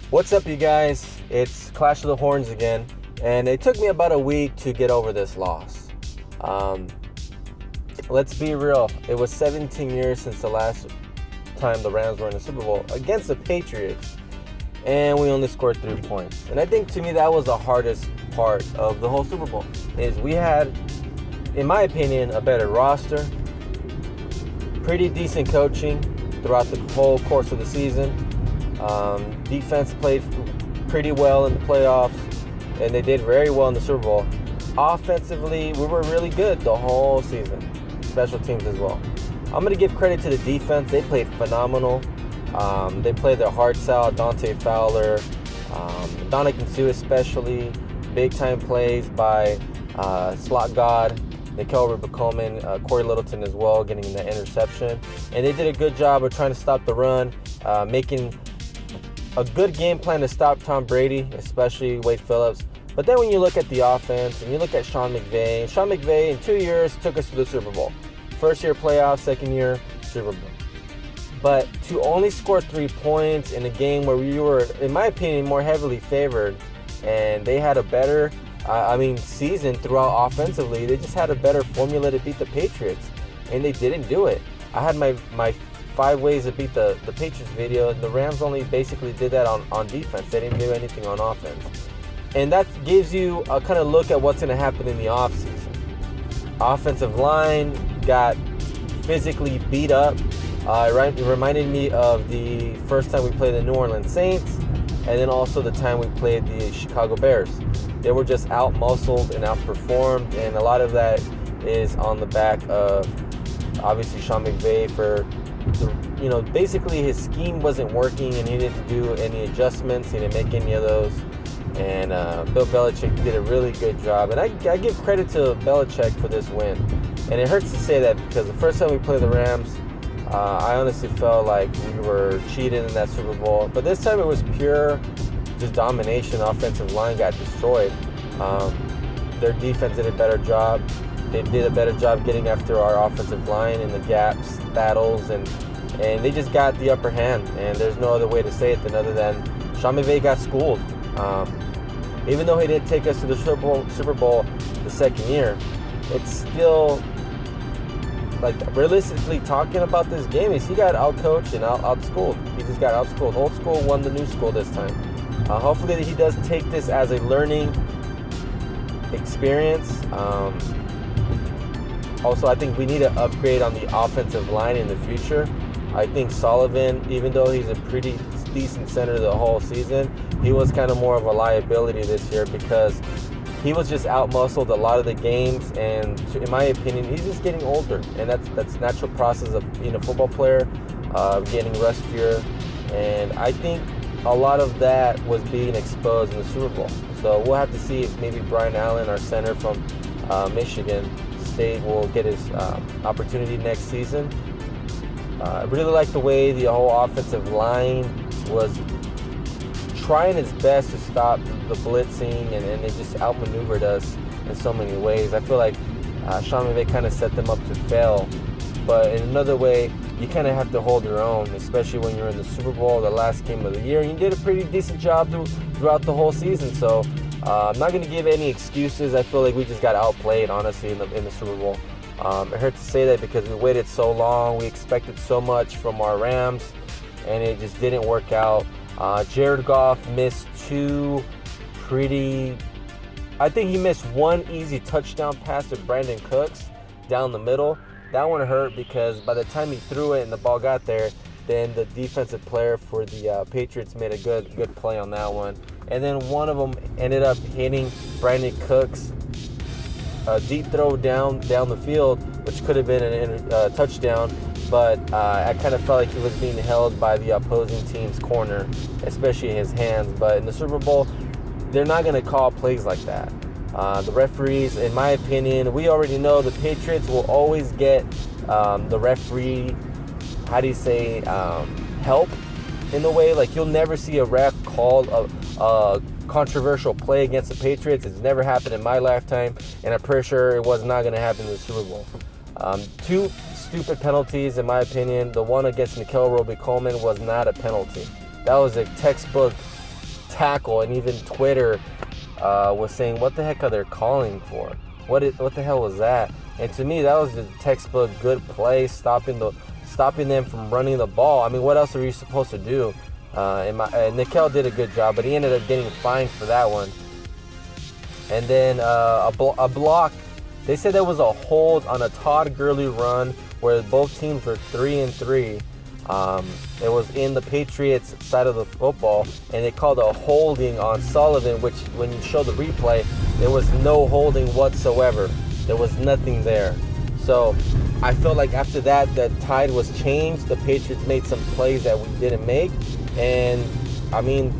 What's up, you guys? It's Clash of the Horns again, and it took me about a week to get over this loss. Let's be real. It was 17 years since the last time the Rams were in the Super Bowl against the Patriots, and we only scored 3 points. And I think, to me, that was the hardest part of the whole Super Bowl, is we had, in my opinion, a better roster, pretty decent coaching throughout the whole course of the season. Defense played pretty well in the playoffs, and they did very well in the Super Bowl. Offensively, we were really good the whole season. Special teams as well. I'm going to give credit to the defense. They played phenomenal. They played their hearts out. Dante Fowler, Donovan Sue especially. Big-time plays by Slot God, Nickel Rubin-Coleman, Corey Littleton as well, getting the interception. And they did a good job of trying to stop the run, making a good game plan to stop Tom Brady, especially Wade Phillips. But then when you look at the offense and you look at Sean McVay in 2 years took us to the Super Bowl. First year playoffs, second year Super Bowl. But to only score 3 points in a game where we were, in my opinion, more heavily favored, and they had a better season throughout offensively. They just had a better formula to beat the Patriots, and they didn't do it. I had my 5 ways to beat the Patriots video, and the Rams only basically did that on defense. They didn't do anything on offense. And that gives you a kind of look at what's going to happen in the offseason. Offensive line got physically beat up. It reminded me of the first time we played the New Orleans Saints, and then also the time we played the Chicago Bears. They were just out-muscled and out-performed, and a lot of that is on the back of, obviously, Sean McVay for basically his scheme wasn't working, and he didn't do any adjustments. He didn't make any of those. And Bill Belichick did a really good job. And I give credit to Belichick for this win. And it hurts to say that because the first time we played the Rams, I honestly felt like we were cheated in that Super Bowl. But this time it was pure just domination. Offensive line got destroyed. Their defense did a better job. They did a better job getting after our offensive line in the gaps, battles, and they just got the upper hand. And there's no other way to say it other than Sean McVay got schooled. Even though he didn't take us to the Super Bowl the second year, it's still, like, realistically talking about this game, is he got outcoached and outschooled. He just got outschooled. Old school won the new school this time. Hopefully he does take this as a learning experience. Also, I think we need to upgrade on the offensive line in the future. I think Sullivan, even though he's a pretty decent center the whole season, he was kind of more of a liability this year because he was just out-muscled a lot of the games, and in my opinion, he's just getting older, and that's natural process of being a football player, getting rustier, and I think a lot of that was being exposed in the Super Bowl. So we'll have to see if maybe Brian Allen, our center from Michigan State, will get his opportunity next season. I really like the way the whole offensive line was trying its best to stop the blitzing, and they just outmaneuvered us in so many ways. I feel like Sean McVay kind of set them up to fail, but in another way, you kind of have to hold your own, especially when you're in the Super Bowl, the last game of the year, and you did a pretty decent job throughout the whole season. So I'm not going to give any excuses. I feel like we just got outplayed, honestly, in the Super Bowl. It hurts to say that because we waited so long. We expected so much from our Rams, and it just didn't work out. Jared Goff missed I think he missed one easy touchdown pass to Brandon Cooks down the middle. That one hurt because by the time he threw it and the ball got there, then the defensive player for the Patriots made a good play on that one. And then one of them ended up hitting Brandon Cooks, a deep throw down the field, which could have been a touchdown. But I kind of felt like he was being held by the opposing team's corner, especially his hands. But in the Super Bowl, they're not going to call plays like that. The referees, in my opinion, we already know the Patriots will always get the referee, help in a way. Like, you'll never see a ref call a controversial play against the Patriots. It's never happened in my lifetime, and I'm pretty sure it was not going to happen in the Super Bowl. 2 stupid penalties, in my opinion. The one against Nickel Rubin-Coleman was not a penalty. That was a textbook tackle, and even Twitter was saying, what the heck are they calling for? What the hell was that? And to me, that was the textbook good play, stopping them from running the ball. I mean, what else are you supposed to do? Nickel did a good job, but he ended up getting fined for that one. And then a block. They said there was a hold on a Todd Gurley run where both teams were 3-3. It was in the Patriots side of the football, and they called a holding on Sullivan, which when you show the replay, there was no holding whatsoever. There was nothing there. So I felt like after that, the tide was changed. The Patriots made some plays that we didn't make. And, I mean,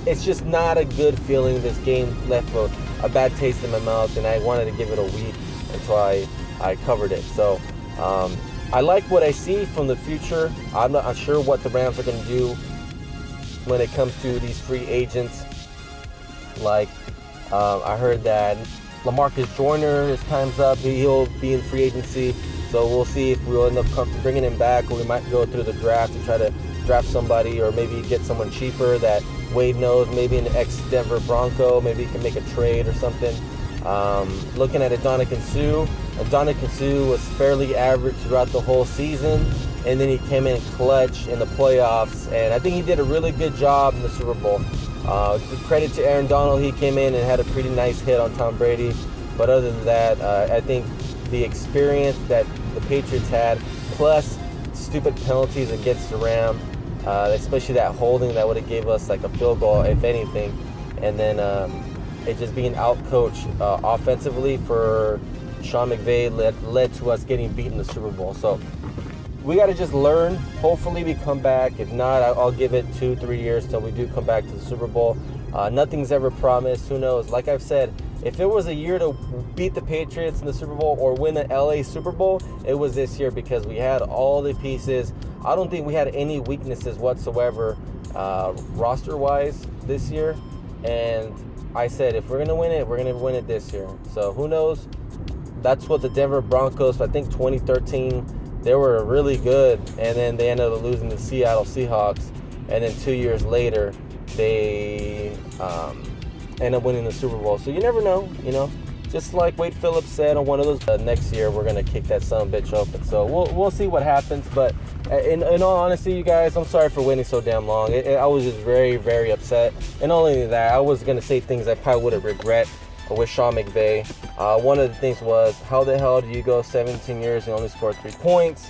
it's just not a good feeling. This game left a bad taste in my mouth, and I wanted to give it a week until I covered it. So I like what I see from the future. I'm not sure what the Rams are going to do when it comes to these free agents. Like, I heard that LaMarcus Joyner, his time's up. He'll be in free agency. So we'll see if we'll end up bringing him back, or we might go through the draft and try to draft somebody, or maybe get someone cheaper that Wade knows, maybe an ex-Denver Bronco. Maybe he can make a trade or something. Looking at Ndamukong Suh was fairly average throughout the whole season, and then he came in clutch in the playoffs, and I think he did a really good job in the Super Bowl. Credit to Aaron Donald, he came in and had a pretty nice hit on Tom Brady, but other than that, I think the experience that the Patriots had, plus stupid penalties against the Rams, especially that holding that would have gave us like a field goal, if anything, and then it just being out-coached offensively for Sean McVay led to us getting beaten in the Super Bowl. So we got to just learn. Hopefully we come back. If not, I'll give it 2-3 years till we do come back to the Super Bowl. Nothing's ever promised. Who knows? Like I've said, if it was a year to beat the Patriots in the Super Bowl or win the LA Super Bowl, it was this year, because we had all the pieces. I don't think we had any weaknesses whatsoever roster-wise this year. And I said, if we're going to win it, we're going to win it this year. So who knows? That's what the Denver Broncos, I think 2013, they were really good. And then they ended up losing to the Seattle Seahawks. And then 2 years later, they end up winning the Super Bowl. So you never know, you know. Just like Wade Phillips said on one of those, next year we're going to kick that son of a bitch open. So we'll see what happens. But in all honesty, you guys, I'm sorry for waiting so damn long. I was just very, very upset. And not only that, I was going to say things I probably would have regret with Sean McVay. One of the things was, how the hell do you go 17 years and only score 3 points?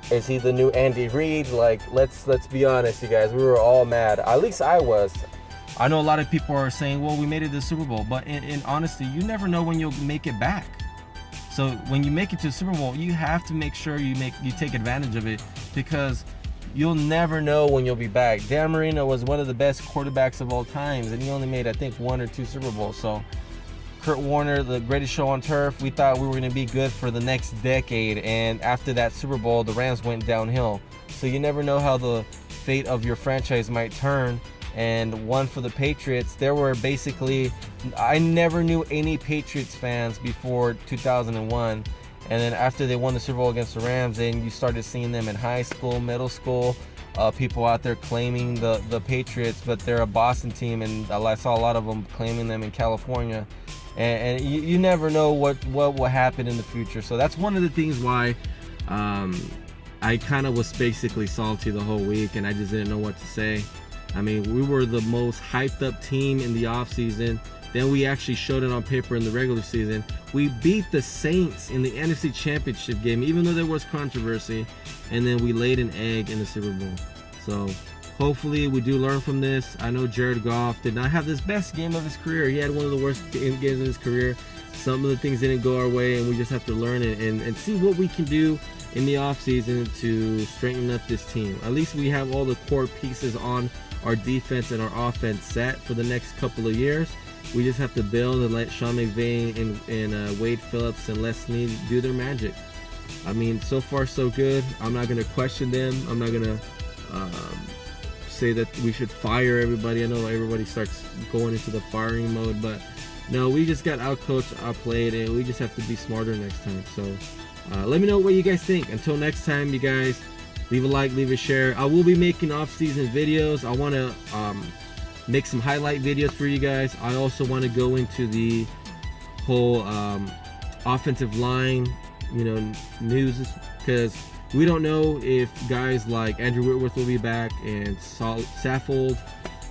Is he the new Andy Reid? Like, let's be honest, you guys. We were all mad. At least I was. I know a lot of people are saying, well, we made it to the Super Bowl. But in honesty, you never know when you'll make it back. So when you make it to the Super Bowl, you have to make sure you take advantage of it, because you'll never know when you'll be back. Dan Marino was one of the best quarterbacks of all times, and he only made, I think, 1 or 2 Super Bowls. So Kurt Warner, the greatest show on turf, we thought we were going to be good for the next decade. And after that Super Bowl, the Rams went downhill. So you never know how the fate of your franchise might turn. And one for the Patriots, there were basically, I never knew any Patriots fans before 2001. And then after they won the Super Bowl against the Rams, then you started seeing them in high school, middle school, people out there claiming the Patriots, but they're a Boston team, and I saw a lot of them claiming them in California. And you never know what will happen in the future. So that's one of the things why I kind of was basically salty the whole week, and I just didn't know what to say. I mean, we were the most hyped up team in the offseason. Then we actually showed it on paper in the regular season. We beat the Saints in the NFC Championship game, even though there was controversy. And then we laid an egg in the Super Bowl. So hopefully we do learn from this. I know Jared Goff did not have this best game of his career. He had one of the worst games of his career. Some of the things didn't go our way, and we just have to learn it and see what we can do in the offseason to strengthen up this team. At least we have all the core pieces on our defense and our offense set for the next couple of years. We just have to build and let Sean McVay and Wade Phillips and Les Snead do their magic. I mean, so far so good. I'm not going to question them. I'm not going to say that we should fire everybody. I know everybody starts going into the firing mode, but no, we just got outcoached, outplayed, and we just have to be smarter next time. So let me know what you guys think. Until next time, you guys, Leave a like, leave a share. I will be making off-season videos. I want to make some highlight videos for you guys. I also want to go into the whole offensive line, news, because we don't know if guys like Andrew Whitworth will be back and Saffold.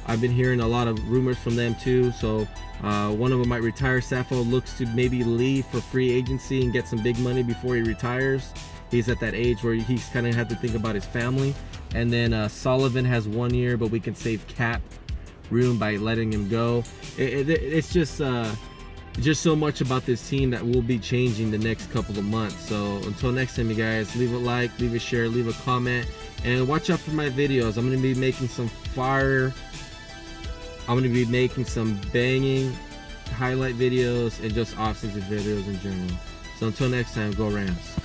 I've been hearing a lot of rumors from them too. So one of them might retire. Saffold looks to maybe leave for free agency and get some big money before he retires. He's at that age where he's kind of had to think about his family. And then Sullivan has 1 year, but we can save cap room by letting him go. It's just so much about this team that will be changing the next couple of months. So until next time, you guys, leave a like, leave a share, leave a comment, and watch out for my videos. I'm going to be making some fire. I'm going to be making some banging highlight videos and just off-season videos in general. So until next time, go Rams.